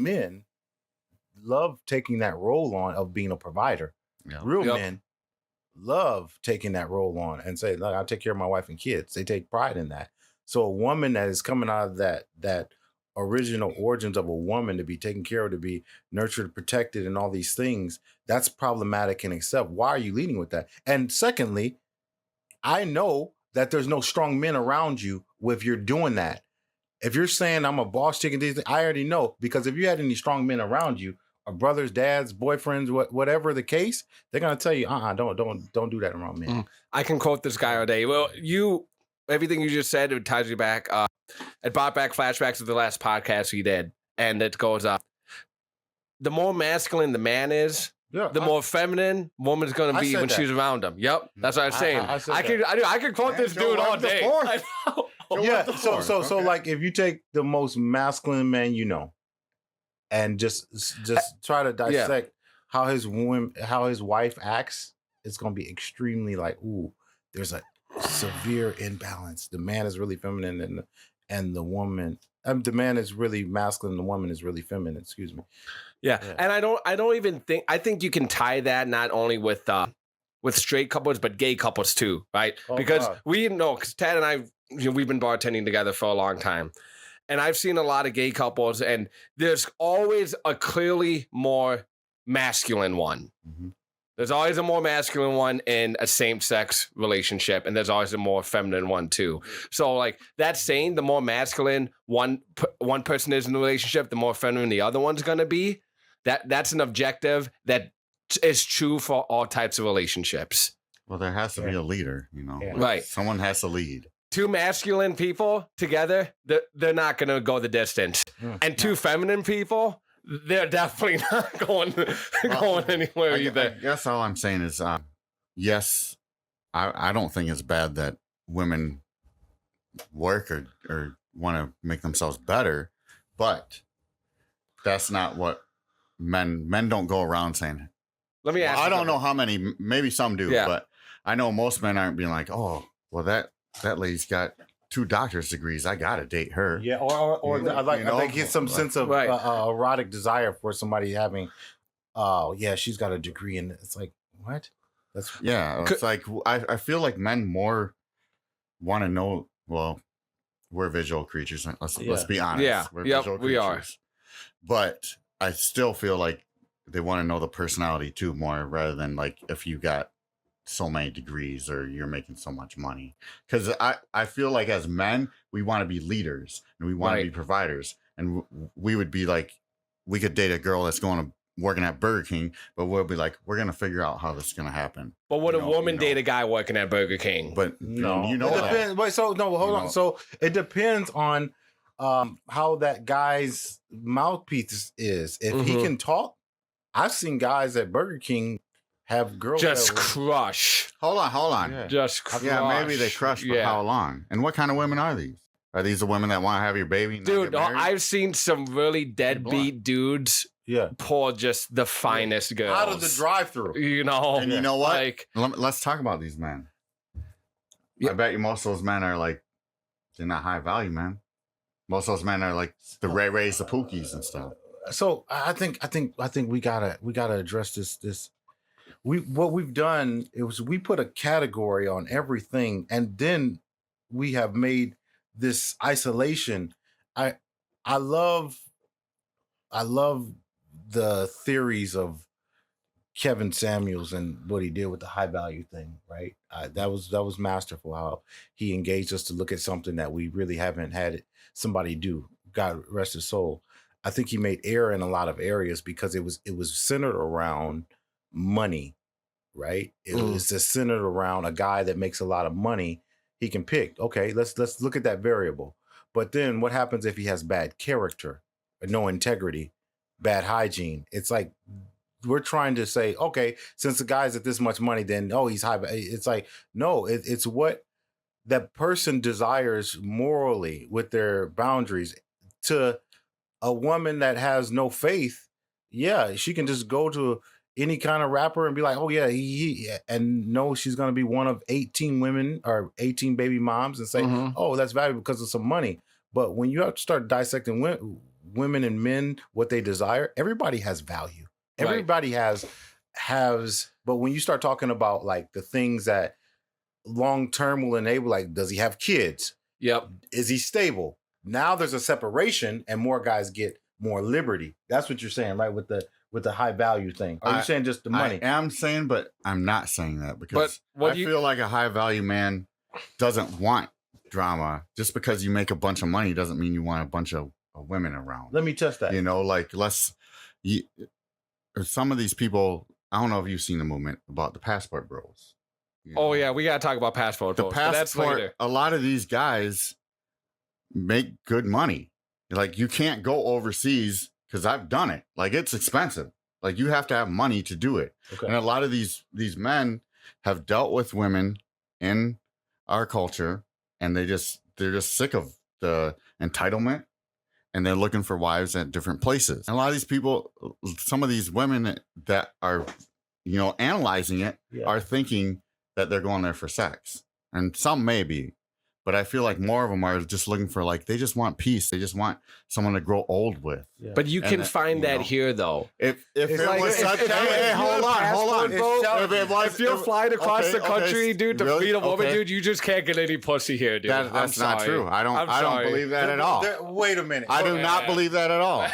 men love taking that role on of being a provider. Yeah. Real men love taking that role on and say, look, I'll take care of my wife and kids. They take pride in that. So a woman that is coming out of that original origins of a woman to be taken care of, to be nurtured, protected, and all these things, that's problematic in itself. Why are you leading with that? And secondly, I know that there's no strong men around you if you're doing that. If you're saying I'm a boss chick and these things, I already know, because if you had any strong men around you, or brothers, dads, boyfriends, whatever the case, they're gonna tell you, don't do that around men. I can quote this guy all day. Well, everything you just said, it ties you back. It brought back flashbacks of the last podcast we did, and it goes up. The more masculine the man is, the more feminine woman's gonna be when she's around him. Yep, that's what I'm saying. I could quote this dude all day. Yeah. So like, if you take the most masculine man you know, and just try to dissect how his wife acts, it's gonna be extremely like, ooh, there's a severe imbalance. The man is really feminine, and the woman, the man is really masculine, the woman is really feminine. Excuse me. Yeah. And I don't even think, I think you can tie that not only with straight couples but gay couples too, right? Because because Tad and I, we've been bartending together for a long time. And I've seen a lot of gay couples, and there's always a clearly more masculine one. Mm-hmm. There's always a more masculine one in a same-sex relationship, and there's always a more feminine one too. So, like, that's saying the more masculine one person is in the relationship, the more feminine the other one's going to be. That's an objective that is true for all types of relationships. Well, there has to be a leader, Right. Someone has to lead. Two masculine people together, they're not going to go the distance. And two feminine people, they're definitely not going anywhere either. I guess all I'm saying is, yes, I don't think it's bad that women work or want to make themselves better, but that's not what men don't go around saying. Let me ask you. I don't know how many, maybe some do, but I know most men aren't being like, oh, well, that lady's got 2 doctor's degrees. I gotta date her. Yeah, or I get some sense of erotic desire for somebody having. Oh yeah, she's got a degree, and it's like, what? It's like I feel like men more want to know. Well, we're visual creatures. Let's be honest. Yeah, we're visual creatures. We are. But I still feel like they want to know the personality too more, rather than like if you got so many degrees or you're making so much money. Because I feel like as men, we want to be leaders and we want to be providers, and we would be like, we could date a girl that's working at Burger King, but we'll be like, we're gonna figure out how this is gonna happen. But would a woman date a guy working at Burger King? But no, it depends. Wait, so no, hold on. So it depends on how that guy's mouthpiece is. If he can talk, I've seen guys at Burger King have girls just crush. Hold on. Yeah. Just crush. Yeah, maybe they crush, but how long? And what kind of women are these? Are these the women that want to have your baby? Dude, I've seen some really deadbeat dudes pull just the finest girls out of the drive-thru. And you know what? Like, let's talk about these men. I bet you most of those men are like, they're not high value, man. Most of those men are like the Ray Rays, the Pookies and stuff. So I think we gotta address this. What we've done is we put a category on everything, and then we have made this isolation. I love the theories of Kevin Samuels and what he did with the high value thing, right? That was masterful how he engaged us to look at something that we really haven't had somebody do. God rest his soul. I think he made error in a lot of areas because it was centered around money, right? It was just centered around a guy that makes a lot of money. He can pick, okay, let's look at that variable. But then what happens if he has bad character, no integrity, bad hygiene? It's like we're trying to say, okay, since the guy's at this much money, then he's high. It's like, no, it's what that person desires morally with their boundaries. To a woman that has no faith, yeah, she can just go to any kind of rapper and be like, oh yeah, and know she's going to be one of 18 women or 18 baby moms and say, oh, that's valuable because of some money. But when you have to start dissecting women and men what they desire, everybody has value. Right. Everybody has, but when you start talking about like the things that long term will enable, like, does he have kids? Yep. Is he stable? Now there's a separation and more guys get more liberty. That's what you're saying, right? With the high value thing. Are you saying just the money? I am saying, but I'm not saying that because I feel like a high value man doesn't want drama. Just because you make a bunch of money doesn't mean you want a bunch of women around. Let me test that. You know, like some of these people, I don't know if you've seen the movement about the passport bros. Oh yeah, we gotta talk about passport bros. That's later. A lot of these guys make good money. Like you can't go overseas because I've done it. Like it's expensive. Like you have to have money to do it. Okay. And a lot of these men have dealt with women in our culture, and they're just sick of the entitlement, and they're looking for wives at different places. And a lot of these people, some of these women that are, analyzing it, are thinking that they're going there for sex, and some may be. But I feel like more of them are just looking for, like, they just want peace. They just want someone to grow old with. Yeah. But you can find that here, though. If it was such, hey, hold on. If you're flying across the country, dude, to meet a woman, dude, you just can't get any pussy here, dude. That's not true. I don't believe that at all. Wait a minute. I do not believe that at all.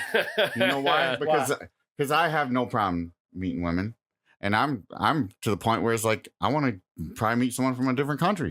You know why? Because I have no problem meeting women. And I'm to the point where it's like, I want to probably meet someone from a different country.